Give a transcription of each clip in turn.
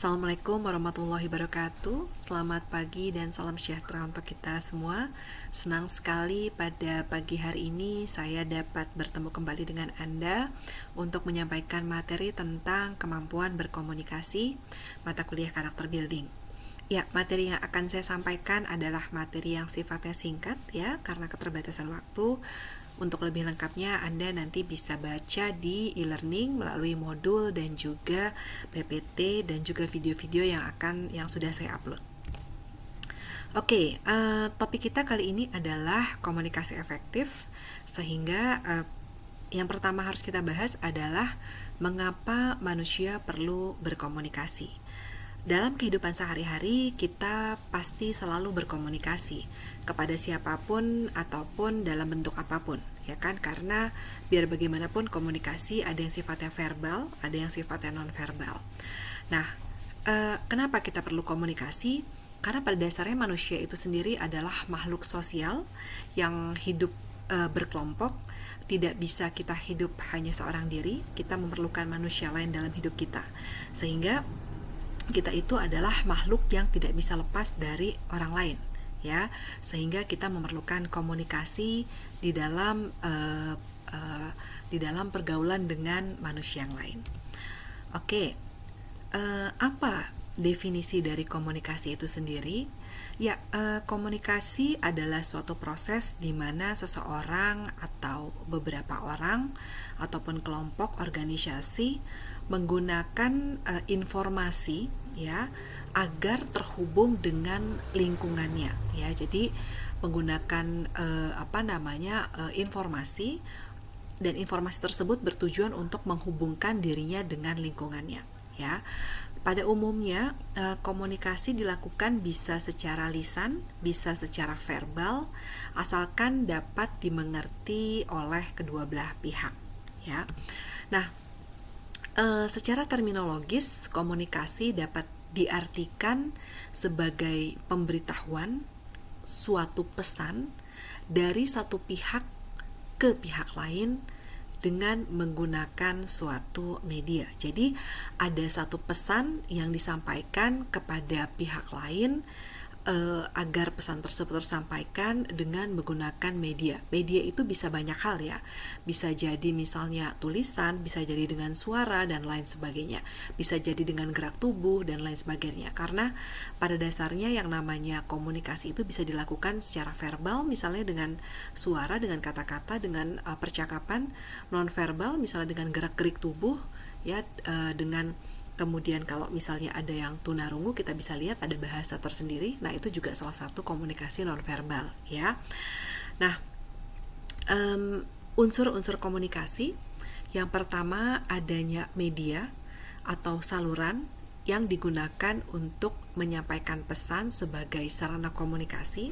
Assalamualaikum warahmatullahi wabarakatuh. Selamat pagi dan salam sejahtera untuk kita semua. Senang sekali pada pagi hari ini saya dapat bertemu kembali dengan Anda untuk menyampaikan materi tentang kemampuan berkomunikasi, mata kuliah karakter building. Ya, materi yang akan saya sampaikan adalah materi yang sifatnya singkat ya, karena keterbatasan waktu. Untuk lebih lengkapnya Anda nanti bisa baca di e-learning melalui modul dan juga PPT dan juga video-video yang sudah saya upload. Oke, topik kita kali ini adalah komunikasi efektif, sehingga yang pertama harus kita bahas adalah mengapa manusia perlu berkomunikasi. Dalam kehidupan sehari-hari kita pasti selalu berkomunikasi kepada siapapun ataupun dalam bentuk apapun, ya kan? Karena biar bagaimanapun komunikasi ada yang sifatnya verbal, ada yang sifatnya non-verbal. Nah, kenapa kita perlu komunikasi? Karena pada dasarnya manusia itu sendiri adalah makhluk sosial yang hidup berkelompok. Tidak bisa kita hidup hanya seorang diri, kita memerlukan manusia lain dalam hidup kita. Sehingga kita itu adalah makhluk yang tidak bisa lepas dari orang lain, ya, sehingga kita memerlukan komunikasi di dalam pergaulan dengan manusia yang lain. Oke, apa definisi dari komunikasi itu sendiri? Ya, komunikasi adalah suatu proses di mana seseorang atau beberapa orang ataupun kelompok organisasi menggunakan informasi ya agar terhubung dengan lingkungannya ya. Jadi menggunakan informasi, dan informasi tersebut bertujuan untuk menghubungkan dirinya dengan lingkungannya ya. Pada umumnya komunikasi dilakukan bisa secara lisan, bisa secara verbal, asalkan dapat dimengerti oleh kedua belah pihak ya. Nah, secara terminologis komunikasi dapat diartikan sebagai pemberitahuan suatu pesan dari satu pihak ke pihak lain dengan menggunakan suatu media. Jadi ada satu pesan yang disampaikan kepada pihak lain agar pesan tersebut tersampaikan dengan menggunakan media. Media itu bisa banyak hal ya. Bisa jadi misalnya tulisan, bisa jadi dengan suara dan lain sebagainya. Bisa jadi dengan gerak tubuh dan lain sebagainya. Karena pada dasarnya yang namanya komunikasi itu bisa dilakukan secara verbal, misalnya dengan suara, dengan kata-kata, dengan percakapan, non-verbal misalnya dengan gerak-gerik tubuh ya, dengan kemudian kalau misalnya ada yang tunarungu, kita bisa lihat ada bahasa tersendiri. Nah, itu juga salah satu komunikasi nonverbal ya. Nah, unsur-unsur komunikasi yang pertama adanya media atau saluran yang digunakan untuk menyampaikan pesan sebagai sarana komunikasi.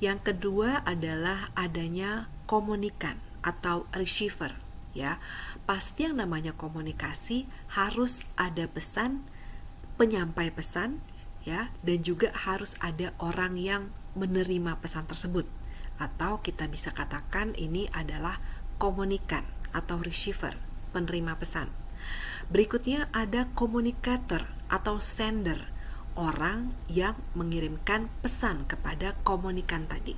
Yang kedua adalah adanya komunikan atau receiver ya. Pasti yang namanya komunikasi harus ada pesan, penyampai pesan ya, dan juga harus ada orang yang menerima pesan tersebut, atau kita bisa katakan ini adalah komunikan atau receiver, penerima pesan. Berikutnya ada komunikator atau sender, orang yang mengirimkan pesan kepada komunikan tadi.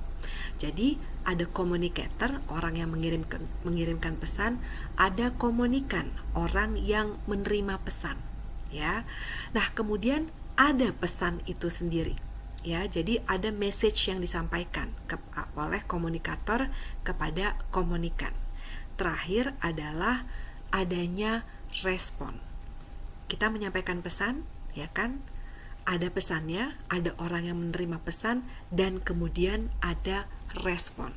Jadi ada communicator, orang yang mengirimkan pesan, ada komunikan, orang yang menerima pesan ya. Nah, kemudian ada pesan itu sendiri ya. Jadi ada message yang disampaikan oleh komunikator kepada komunikan. Terakhir adalah adanya respon. Kita menyampaikan pesan ya kan, ada pesannya, ada orang yang menerima pesan, dan kemudian ada respon.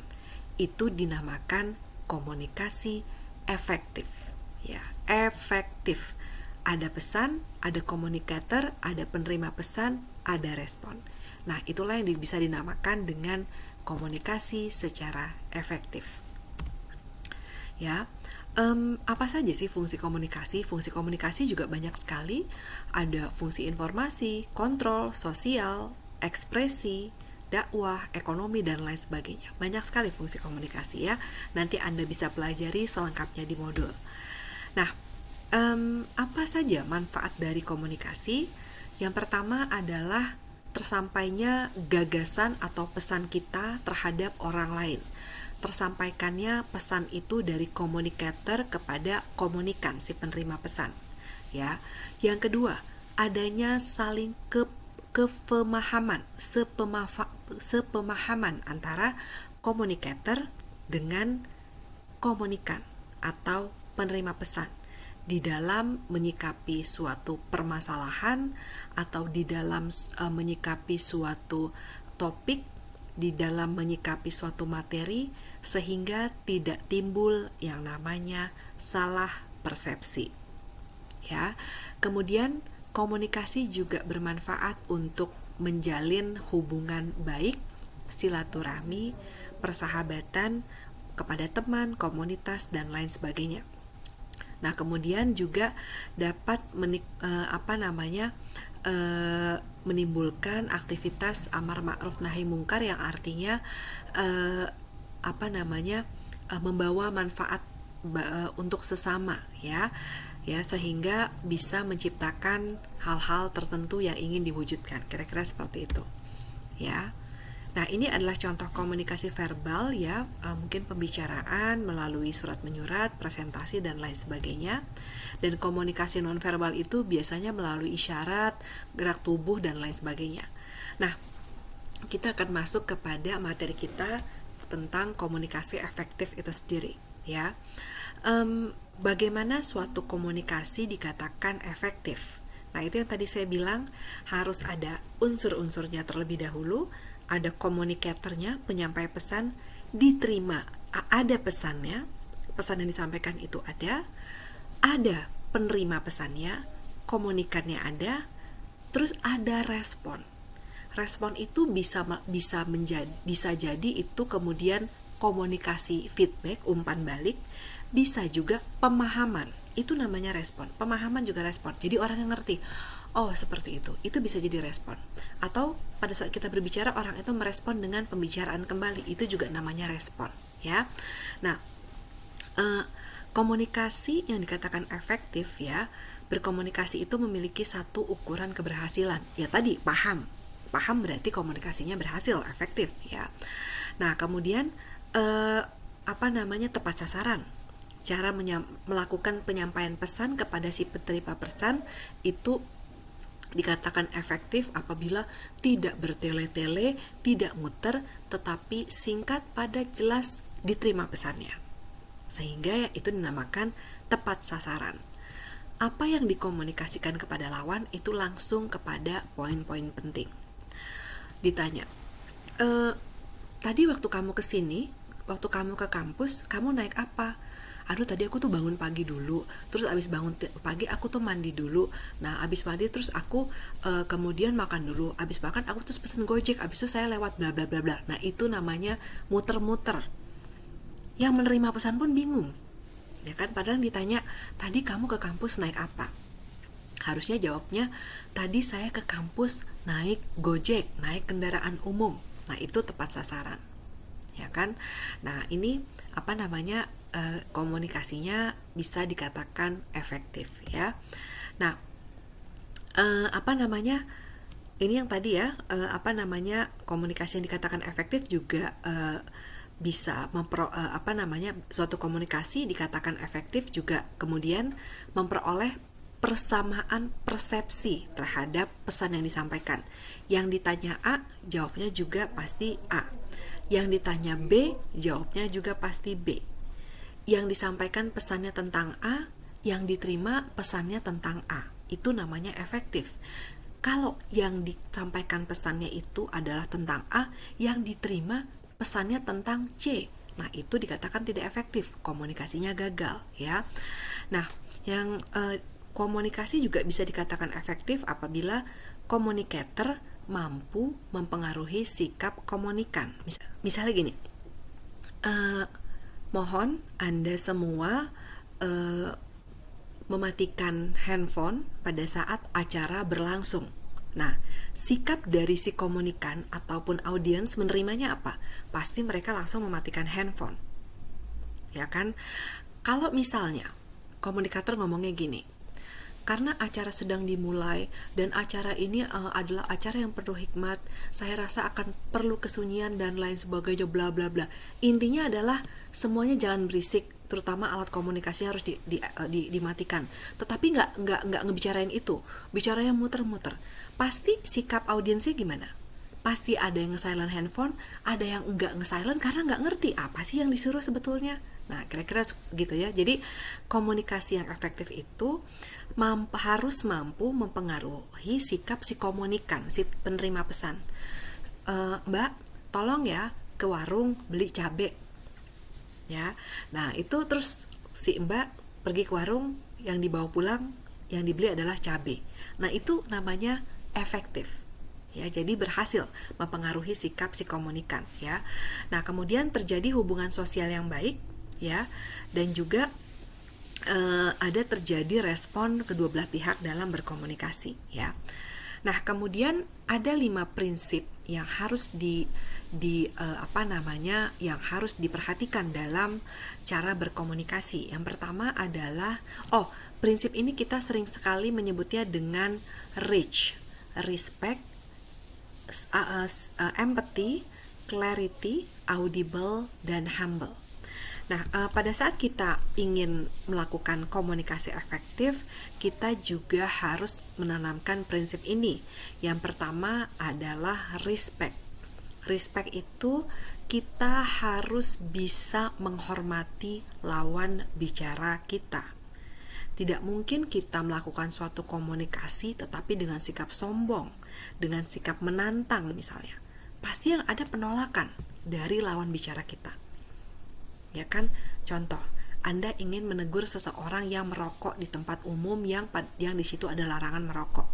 Itu dinamakan komunikasi efektif ya. Efektif, ada pesan, ada komunikator, ada penerima pesan, ada respon. Nah, itulah yang bisa dinamakan dengan komunikasi secara efektif ya. Apa saja sih fungsi komunikasi? Fungsi komunikasi juga banyak sekali. Ada fungsi informasi, kontrol, sosial, ekspresi, dakwah, ekonomi, dan lain sebagainya. Banyak sekali fungsi komunikasi ya. Nanti Anda bisa pelajari selengkapnya di modul. Nah, apa saja manfaat dari komunikasi? Yang pertama adalah tersampainya gagasan atau pesan kita terhadap orang lain. Tersampaikannya pesan itu dari komunikator kepada komunikan, si penerima pesan. Ya. Yang kedua, adanya saling sepemahaman antara komunikator dengan komunikan atau penerima pesan di dalam menyikapi suatu permasalahan atau di dalam menyikapi suatu topik, di dalam menyikapi suatu materi, sehingga tidak timbul yang namanya salah persepsi. Ya. Kemudian komunikasi juga bermanfaat untuk menjalin hubungan baik, silaturahmi, persahabatan kepada teman, komunitas, dan lain sebagainya. Nah, kemudian juga dapat menimbulkan aktivitas amar ma'ruf nahi mungkar, yang artinya membawa manfaat untuk sesama, ya, sehingga bisa menciptakan hal-hal tertentu yang ingin diwujudkan. Kira-kira seperti itu, ya. Nah, ini adalah contoh komunikasi verbal, ya, mungkin pembicaraan melalui surat menyurat, presentasi, dan lain sebagainya. Dan komunikasi nonverbal itu biasanya melalui isyarat, gerak tubuh, dan lain sebagainya. Nah, kita akan masuk kepada materi kita tentang komunikasi efektif itu sendiri, ya. Bagaimana suatu komunikasi dikatakan efektif? Nah, itu yang tadi saya bilang, harus ada unsur-unsurnya terlebih dahulu. Ada komunikatornya, penyampai pesan, diterima, ada pesannya, pesan yang disampaikan itu ada penerima pesannya, komunikannya ada, terus ada respon. Respon itu bisa jadi itu kemudian komunikasi feedback, umpan balik, bisa juga pemahaman. Itu namanya respon. Pemahaman juga respon. Jadi orang yang ngerti, oh seperti itu bisa jadi respon. Atau pada saat kita berbicara, orang itu merespon dengan pembicaraan kembali, itu juga namanya respon, ya. Nah, komunikasi yang dikatakan efektif, ya, berkomunikasi itu memiliki satu ukuran keberhasilan. Ya tadi, paham berarti komunikasinya berhasil, efektif, ya. Nah, kemudian tepat sasaran. Cara melakukan penyampaian pesan kepada si penerima pesan itu dikatakan efektif apabila tidak bertele-tele, tidak muter, tetapi singkat, padat, jelas diterima pesannya. Sehingga itu dinamakan tepat sasaran. Apa yang dikomunikasikan kepada lawan itu langsung kepada poin-poin penting. Ditanya, tadi waktu kamu kesini, waktu kamu ke kampus, kamu naik apa? Aduh, tadi aku tuh bangun pagi dulu, terus abis bangun pagi aku tuh mandi dulu. Nah, abis mandi terus aku kemudian makan dulu. Abis makan aku terus pesen Gojek, abis itu saya lewat bla bla bla bla. Nah, itu namanya muter-muter. Yang menerima pesan pun bingung, ya kan? Padahal ditanya, tadi kamu ke kampus naik apa? Harusnya jawabnya, tadi saya ke kampus naik Gojek, naik kendaraan umum. Nah, itu tepat sasaran, ya kan? Nah, ini komunikasinya bisa dikatakan efektif, ya. Nah, ini yang tadi, ya, komunikasi yang dikatakan efektif juga bisa suatu komunikasi dikatakan efektif juga kemudian memperoleh persamaan persepsi terhadap pesan yang disampaikan. Yang ditanya A, jawabnya juga pasti A. Yang ditanya B, jawabnya juga pasti B. Yang disampaikan pesannya tentang A, yang diterima pesannya tentang A. Itu namanya efektif. Kalau yang disampaikan pesannya itu adalah tentang A, yang diterima pesannya tentang C, nah itu dikatakan tidak efektif, komunikasinya gagal, ya. Nah, yang komunikasi juga bisa dikatakan efektif apabila komunikator mampu mempengaruhi sikap komunikan. Misalnya gini, mohon Anda semua mematikan handphone pada saat acara berlangsung. Nah, sikap dari si komunikan ataupun audiens menerimanya apa? Pasti mereka langsung mematikan handphone, ya kan? Kalau misalnya komunikator ngomongnya gini, karena acara sedang dimulai dan acara ini adalah acara yang penuh hikmat, saya rasa akan perlu kesunyian dan lain sebagainya bla bla bla. Intinya adalah semuanya jangan berisik, terutama alat komunikasi harus dimatikan. Tetapi nggak ngebicarain itu, bicara yang muter-muter. Pasti sikap audiensnya gimana? Pasti ada yang nge-silent handphone, ada yang enggak nge-silent karena nggak ngerti apa sih yang disuruh sebetulnya. Nah, kira-kira gitu ya. Jadi, komunikasi yang efektif itu harus mampu mempengaruhi sikap si komunikan, si penerima pesan. Mbak, tolong ya ke warung beli cabai. Ya. Nah, itu terus si Mbak pergi ke warung, yang dibawa pulang, yang dibeli adalah cabai. Nah, itu namanya efektif. Ya, jadi berhasil mempengaruhi sikap si komunikan ya. Nah, kemudian terjadi hubungan sosial yang baik ya, dan juga ada terjadi respon kedua belah pihak dalam berkomunikasi ya. Nah, kemudian ada 5 prinsip yang harus yang harus diperhatikan dalam cara berkomunikasi. Yang pertama adalah prinsip ini kita sering sekali menyebutnya dengan REACH, respect, empathy, clarity, audible, dan humble. Nah, pada saat kita ingin melakukan komunikasi efektif, kita juga harus menanamkan prinsip ini. Yang pertama adalah respect. Respect itu kita harus bisa menghormati lawan bicara kita. Tidak mungkin kita melakukan suatu komunikasi tetapi dengan sikap sombong, dengan sikap menantang misalnya. Pasti yang ada penolakan dari lawan bicara kita. Ya kan? Contoh, Anda ingin menegur seseorang yang merokok di tempat umum yang di situ ada larangan merokok.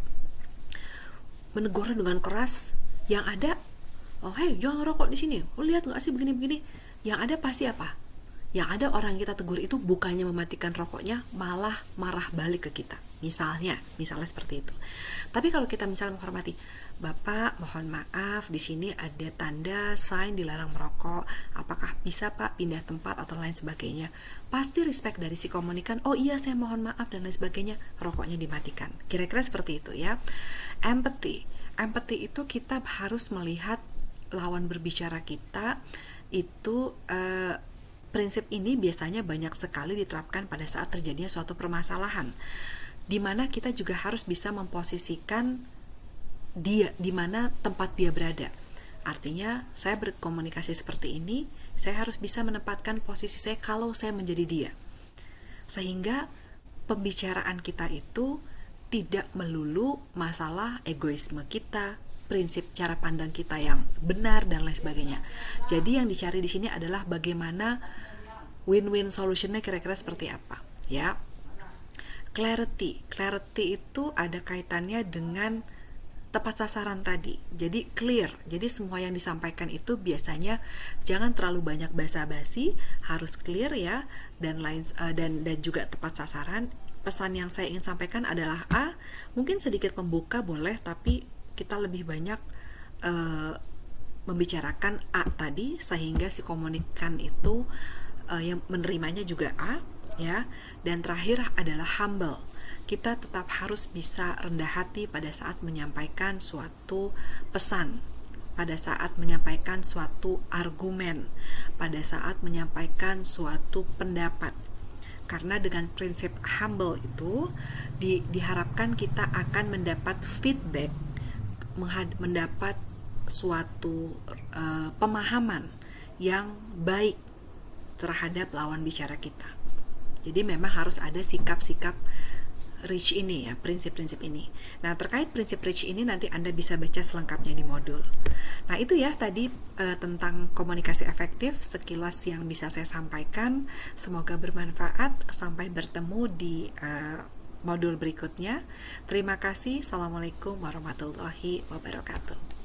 Menegurnya dengan keras, yang ada, hey, jangan rokok di sini. Lihat nggak sih begini-begini? Yang ada pasti apa? Yang ada orang kita tegur itu bukannya mematikan rokoknya, malah marah balik ke kita. Misalnya seperti itu. Tapi kalau kita misalnya menghormati, Bapak, mohon maaf, di sini ada tanda sign dilarang merokok. Apakah bisa Pak pindah tempat atau lain sebagainya? Pasti respect dari si komunikan. Oh iya, saya mohon maaf dan lain sebagainya. Rokoknya dimatikan. Kira-kira seperti itu ya. Empathy itu kita harus melihat lawan berbicara kita itu. Prinsip ini biasanya banyak sekali diterapkan pada saat terjadinya suatu permasalahan, di mana kita juga harus bisa memposisikan dia di mana tempat dia berada. Artinya, saya berkomunikasi seperti ini, saya harus bisa menempatkan posisi saya kalau saya menjadi dia. Sehingga pembicaraan kita itu tidak melulu masalah egoisme kita, prinsip cara pandang kita yang benar dan lain sebagainya. Jadi yang dicari di sini adalah bagaimana win-win solutionnya kira-kira seperti apa, ya. Clarity itu ada kaitannya dengan tepat sasaran tadi. Jadi clear. Jadi semua yang disampaikan itu biasanya jangan terlalu banyak basa-basi, harus clear ya, dan juga tepat sasaran. Pesan yang saya ingin sampaikan adalah A, mungkin sedikit pembuka boleh, tapi kita lebih banyak membicarakan A tadi sehingga si komunikan itu yang menerimanya juga A ya. Dan terakhir adalah humble. Kita tetap harus bisa rendah hati pada saat menyampaikan suatu pesan, pada saat menyampaikan suatu argumen, pada saat menyampaikan suatu pendapat. Karena dengan prinsip humble itu diharapkan kita akan mendapat feedback, mendapat suatu pemahaman yang baik terhadap lawan bicara kita. Jadi memang harus ada sikap-sikap REACH ini ya, prinsip-prinsip ini. Nah, terkait prinsip REACH ini nanti Anda bisa baca selengkapnya di modul. Nah, itu ya tadi tentang komunikasi efektif, sekilas yang bisa saya sampaikan. Semoga bermanfaat. Sampai bertemu di modul berikutnya. Terima kasih. Assalamualaikum warahmatullahi wabarakatuh.